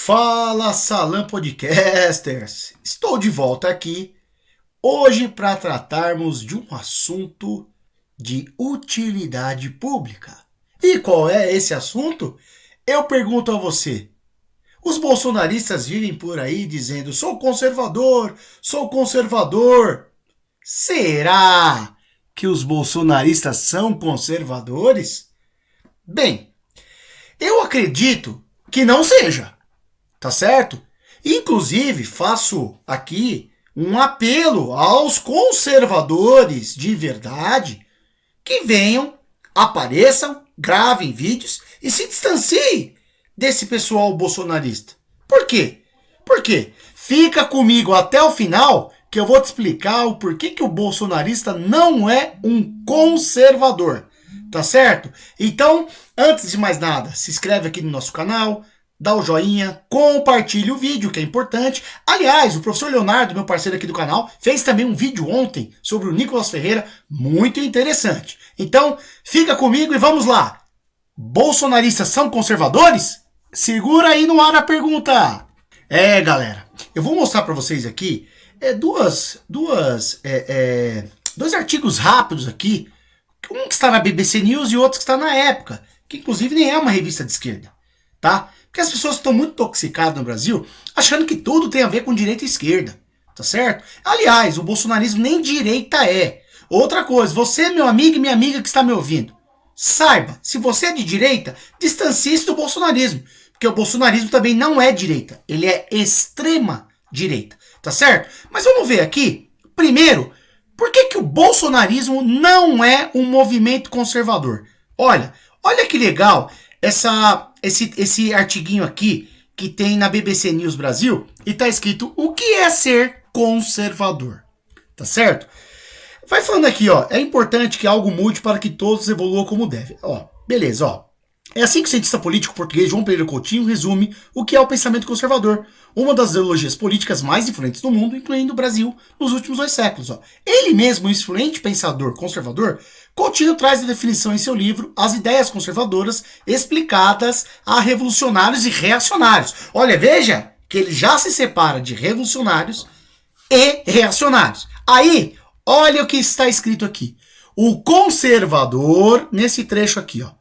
Fala Salam Podcasters! Estou de volta aqui hoje para tratarmos de um assunto de utilidade pública. E qual é esse assunto? Eu pergunto a você. Os bolsonaristas vivem por aí dizendo: sou conservador, sou conservador. Será que os bolsonaristas são conservadores? Bem, eu acredito que não seja. Tá certo? Inclusive, faço aqui um apelo aos conservadores de verdade que venham, apareçam, gravem vídeos e se distanciem desse pessoal bolsonarista. Por quê? Porque fica comigo até o final que eu vou te explicar o porquê que o bolsonarista não é um conservador. Tá certo? Então, antes de mais nada, se inscreve aqui no nosso canal, dá o joinha, compartilha o vídeo, que é importante. Aliás, o professor Leonardo, meu parceiro aqui do canal, fez também um vídeo ontem sobre o Nicolas Ferreira, muito interessante. Então, fica comigo e vamos lá. Bolsonaristas são conservadores? Segura aí no ar a pergunta. Galera, eu vou mostrar para vocês aqui dois artigos rápidos aqui. Um que está na BBC News e outro que está na Época, que inclusive nem é uma revista de esquerda, tá? Porque as pessoas estão muito intoxicadas no Brasil, achando que tudo tem a ver com direita e esquerda, tá certo? Aliás, o bolsonarismo nem direita é. Outra coisa, você, meu amigo e minha amiga que está me ouvindo, saiba, se você é de direita, distancie-se do bolsonarismo, porque o bolsonarismo também não é direita, ele é extrema direita, tá certo? Mas vamos ver aqui, primeiro, por que o bolsonarismo não é um movimento conservador? Olha que legal esse artiguinho aqui que tem na BBC News Brasil e tá escrito: o que é ser conservador? Tá certo? Vai falando aqui, ó, é importante que algo mude para que todos evoluam como deve. Ó, beleza, ó. É assim que o cientista político português João Pereira Coutinho resume o que é o pensamento conservador, uma das ideologias políticas mais influentes do mundo, incluindo o Brasil, nos últimos 2 séculos. Ó. Ele mesmo, um influente pensador conservador, Coutinho traz a definição em seu livro As Ideias Conservadoras explicadas a revolucionários e reacionários. Olha, veja que ele já se separa de revolucionários e reacionários. Aí, olha o que está escrito aqui. O conservador, nesse trecho aqui, ó.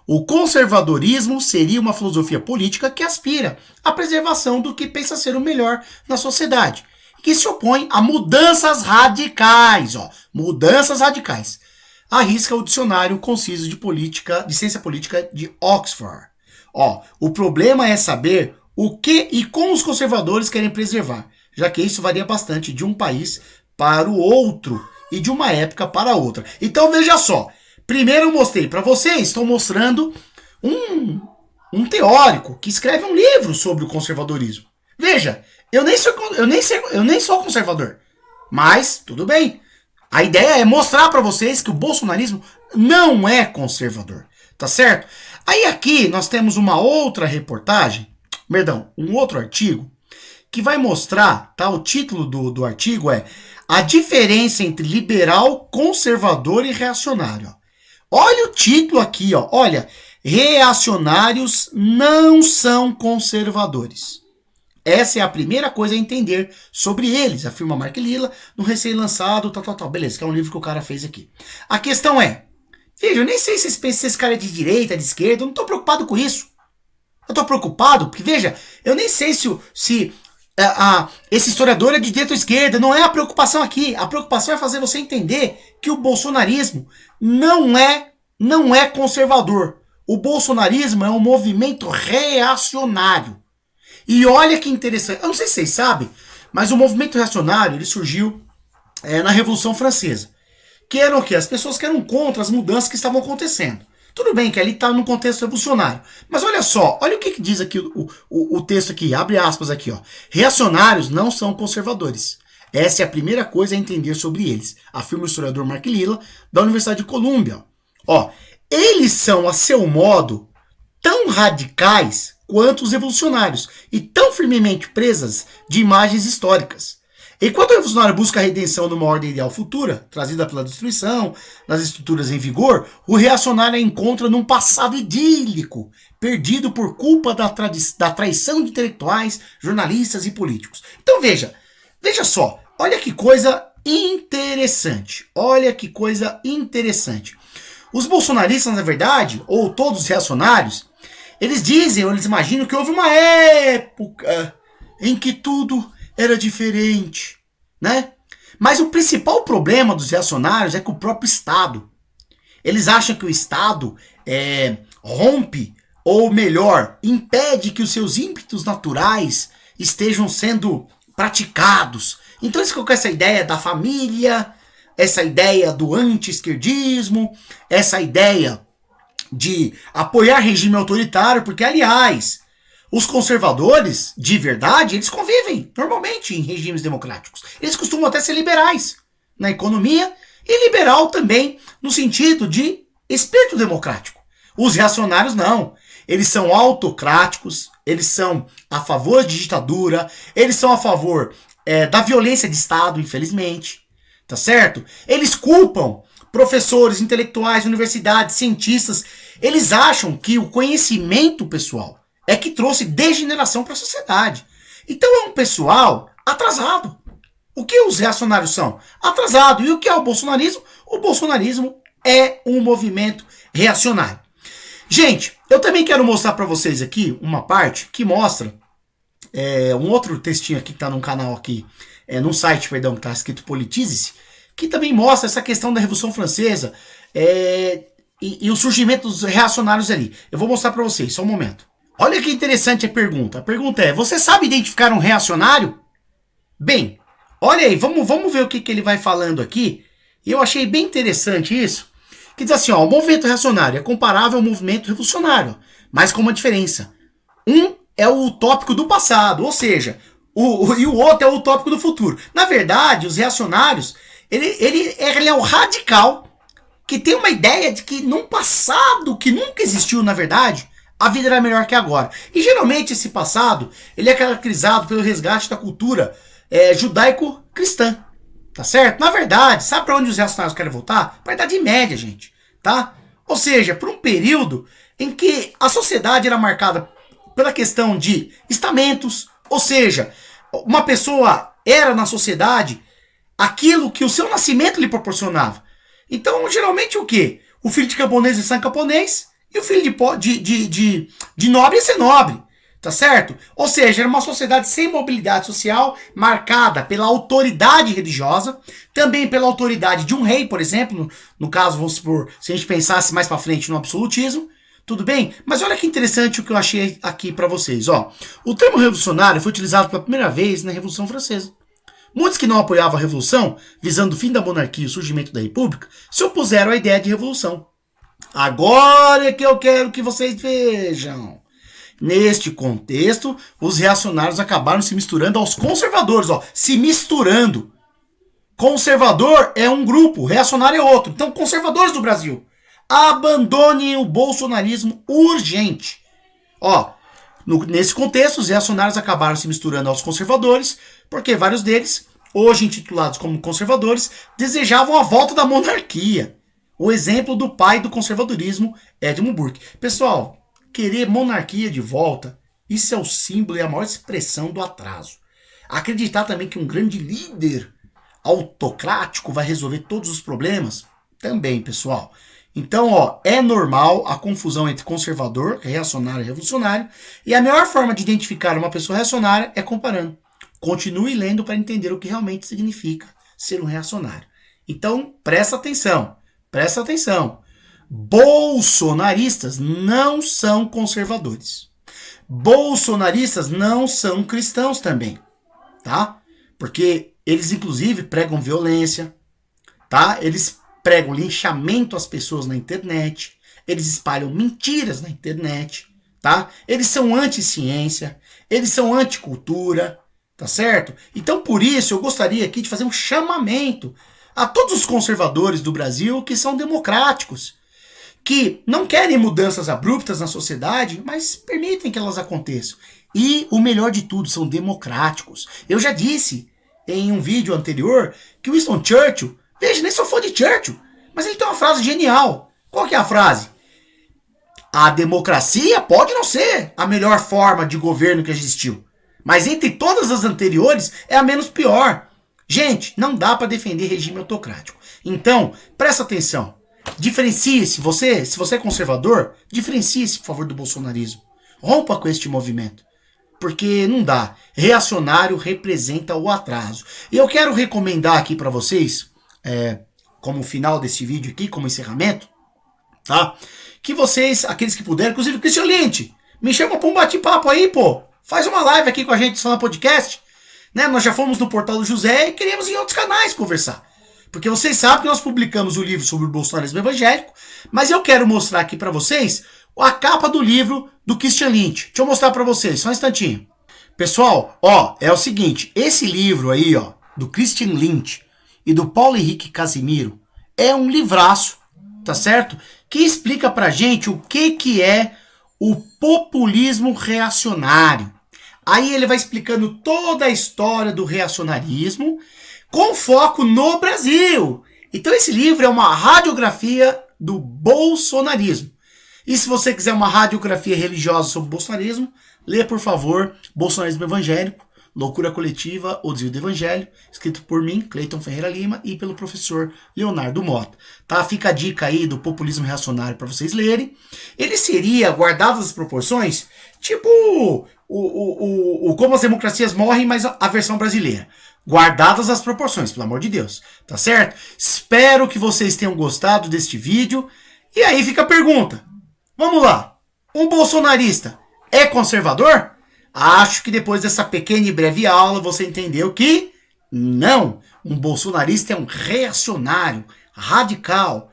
O conservadorismo seria uma filosofia política que aspira à preservação do que pensa ser o melhor na sociedade, que se opõe a mudanças radicais, ó, mudanças radicais. Arrisca o dicionário conciso de ciência política de Oxford. Ó, o problema é saber o que e como os conservadores querem preservar, já que isso varia bastante de um país para o outro e de uma época para outra. Então veja só. Primeiro eu mostrei para vocês, estou mostrando um teórico que escreve um livro sobre o conservadorismo. Veja, eu nem sou conservador, mas tudo bem. A ideia é mostrar para vocês que o bolsonarismo não é conservador, tá certo? Aí aqui nós temos uma outra reportagem, um outro artigo, que vai mostrar, tá? O título do artigo é A Diferença entre Liberal, Conservador e Reacionário. Olha o título aqui, ó. Olha, reacionários não são conservadores. Essa é a primeira coisa a entender sobre eles, afirma Mark Lilla no recém-lançado, Beleza, que é um livro que o cara fez aqui. A questão é, veja, eu nem sei se esse cara é de direita, de esquerda, eu não tô preocupado com isso. Eu tô preocupado porque, veja, eu nem sei se esse historiador é de direita ou esquerda, não é a preocupação aqui. A preocupação é fazer você entender que o bolsonarismo não é conservador. O bolsonarismo é um movimento reacionário. E olha que interessante, eu não sei se vocês sabem, mas o movimento reacionário ele surgiu na Revolução Francesa. Que eram o quê? As pessoas que eram contra as mudanças que estavam acontecendo. Tudo bem que ali está num contexto revolucionário. Mas olha só, olha o que diz aqui o texto aqui, abre aspas aqui, ó. Reacionários não são conservadores. Essa é a primeira coisa a entender sobre eles, afirma o historiador Mark Lilla, da Universidade de Colômbia. Ó, eles são, a seu modo, tão radicais quanto os revolucionários e tão firmemente presas de imagens históricas. Enquanto o revolucionário busca a redenção de uma ordem ideal futura, trazida pela destruição das estruturas em vigor, o reacionário a encontra num passado idílico, perdido por culpa da traição de intelectuais, jornalistas e políticos. Então veja só, olha que coisa interessante, Os bolsonaristas, na verdade, ou todos os reacionários, eles dizem, ou eles imaginam que houve uma época em que tudo era diferente, né? Mas o principal problema dos reacionários é que o próprio Estado, eles acham que o Estado rompe, ou melhor, impede que os seus ímpetos naturais estejam sendo praticados. Então eles ficam com essa ideia da família, essa ideia do anti-esquerdismo, essa ideia de apoiar regime autoritário, porque, aliás, os conservadores, de verdade, eles convivem normalmente em regimes democráticos. Eles costumam até ser liberais na economia e liberal também no sentido de espírito democrático. Os reacionários não. Eles são autocráticos, eles são a favor de ditadura, eles são a favor da violência de Estado, infelizmente. Tá certo? Eles culpam professores, intelectuais, universidades, cientistas. Eles acham que o conhecimento, pessoal, é que trouxe degeneração para a sociedade. Então é um pessoal atrasado. O que os reacionários são? Atrasado. E o que é o bolsonarismo? O bolsonarismo é um movimento reacionário. Gente, eu também quero mostrar para vocês aqui uma parte que mostra um outro textinho aqui que está num canal aqui, num site, perdão, que está escrito Politize-se, que também mostra essa questão da Revolução Francesa e o surgimento dos reacionários ali. Eu vou mostrar para vocês, só um momento. Olha que interessante a pergunta. A pergunta é, você sabe identificar um reacionário? Bem, olha aí, vamos ver o que ele vai falando aqui. Eu achei bem interessante isso. Que diz assim, ó, o movimento reacionário é comparável ao movimento revolucionário, mas com uma diferença. Um é o utópico do passado, ou seja, e o outro é o utópico do futuro. Na verdade, os reacionários, ele é o radical que tem uma ideia de que num passado que nunca existiu, na verdade, a vida era melhor que agora. E geralmente esse passado, ele é caracterizado pelo resgate da cultura judaico-cristã. Tá certo? Na verdade, sabe para onde os reacionários querem voltar? Para a Idade Média, gente. Tá? Ou seja, por um período em que a sociedade era marcada pela questão de estamentos, ou seja, uma pessoa era na sociedade aquilo que o seu nascimento lhe proporcionava. Então, geralmente o quê? O filho de camponês é ser camponês e o filho de nobre é ser nobre. Tá certo? Ou seja, era uma sociedade sem mobilidade social, marcada pela autoridade religiosa, também pela autoridade de um rei, por exemplo, no caso, vamos supor, se a gente pensasse mais para frente no absolutismo, tudo bem? Mas olha que interessante o que eu achei aqui para vocês, ó. O termo revolucionário foi utilizado pela primeira vez na Revolução Francesa. Muitos que não apoiavam a revolução, visando o fim da monarquia e o surgimento da república, se opuseram à ideia de revolução. Agora é que eu quero que vocês vejam. Neste contexto, os reacionários acabaram se misturando aos conservadores, ó, se misturando. Conservador é um grupo, reacionário é outro. Então, conservadores do Brasil, abandonem o bolsonarismo urgente. Ó, nesse contexto, os reacionários acabaram se misturando aos conservadores, porque vários deles, hoje intitulados como conservadores, desejavam a volta da monarquia. O exemplo do pai do conservadorismo, Edmund Burke. Pessoal, querer monarquia de volta, isso é o símbolo e a maior expressão do atraso. Acreditar também que um grande líder autocrático vai resolver todos os problemas, também, pessoal. Então, ó, é normal a confusão entre conservador, reacionário e revolucionário, e a melhor forma de identificar uma pessoa reacionária é comparando. Continue lendo para entender o que realmente significa ser um reacionário. Então, presta atenção, presta atenção. Bolsonaristas não são conservadores. Bolsonaristas não são cristãos também, tá? Porque eles inclusive pregam violência, tá? Eles pregam linchamento às pessoas na internet, eles espalham mentiras na internet, tá? Eles são anti-ciência, eles são anti-cultura, tá certo? Então por isso eu gostaria aqui de fazer um chamamento a todos os conservadores do Brasil que são democráticos, que não querem mudanças abruptas na sociedade, mas permitem que elas aconteçam. E o melhor de tudo, são democráticos. Eu já disse em um vídeo anterior que Winston Churchill, veja, nem sou fã de Churchill, mas ele tem uma frase genial. Qual que é a frase? A democracia pode não ser a melhor forma de governo que existiu, mas entre todas as anteriores é a menos pior. Gente, não dá para defender regime autocrático. Então, presta atenção. Diferencie-se, se você é conservador, diferencie-se, por favor, do bolsonarismo. Rompa com este movimento. Porque não dá. Reacionário representa o atraso. E eu quero recomendar aqui para vocês, como final desse vídeo aqui, como encerramento, tá? Que vocês, aqueles que puderem, inclusive o Christian Lynch, me chama para um bate-papo aí, pô. Faz uma live aqui com a gente só no podcast. Né? Nós já fomos no Portal do José e queremos ir em outros canais conversar. Porque vocês sabem que nós publicamos o livro sobre o bolsonarismo evangélico, mas eu quero mostrar aqui para vocês a capa do livro do Christian Lynch. Deixa eu mostrar para vocês, só um instantinho. Pessoal, ó, é o seguinte, esse livro aí, ó, do Christian Lynch e do Paulo Henrique Casimiro, é um livraço, tá certo? Que explica pra gente o que é o populismo reacionário. Aí ele vai explicando toda a história do reacionarismo com foco no Brasil. Então esse livro é uma radiografia do bolsonarismo. E se você quiser uma radiografia religiosa sobre o bolsonarismo, lê, por favor, Bolsonarismo Evangélico, Loucura Coletiva, O Desvio do Evangelho, escrito por mim, Cleiton Ferreira Lima, e pelo professor Leonardo Mota. Tá? Fica a dica aí do populismo reacionário para vocês lerem. Ele seria, guardadas as proporções, tipo como as democracias morrem, mas a versão brasileira. Guardadas as proporções, pelo amor de Deus. Tá certo? Espero que vocês tenham gostado deste vídeo. E aí fica a pergunta. Vamos lá. Um bolsonarista é conservador? Acho que depois dessa pequena e breve aula você entendeu que não. Um bolsonarista é um reacionário, radical,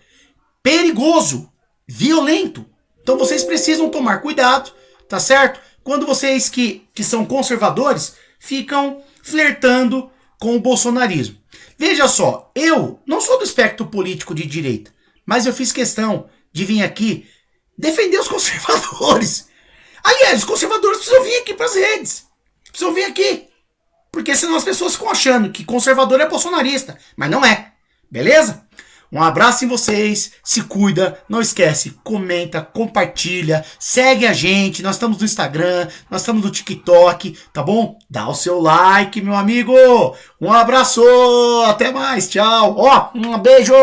perigoso, violento. Então vocês precisam tomar cuidado, tá certo? Quando vocês que são conservadores ficam flertando com o bolsonarismo. Veja só, eu não sou do espectro político de direita, mas eu fiz questão de vir aqui defender os conservadores. Aliás, os conservadores precisam vir aqui para as redes. Precisam vir aqui. Porque senão as pessoas ficam achando que conservador é bolsonarista. Mas não é. Beleza? Um abraço em vocês. Se cuida. Não esquece. Comenta, compartilha. Segue a gente. Nós estamos no Instagram. Nós estamos no TikTok. Tá bom? Dá o seu like, meu amigo. Um abraço. Até mais. Tchau. Ó, um beijo.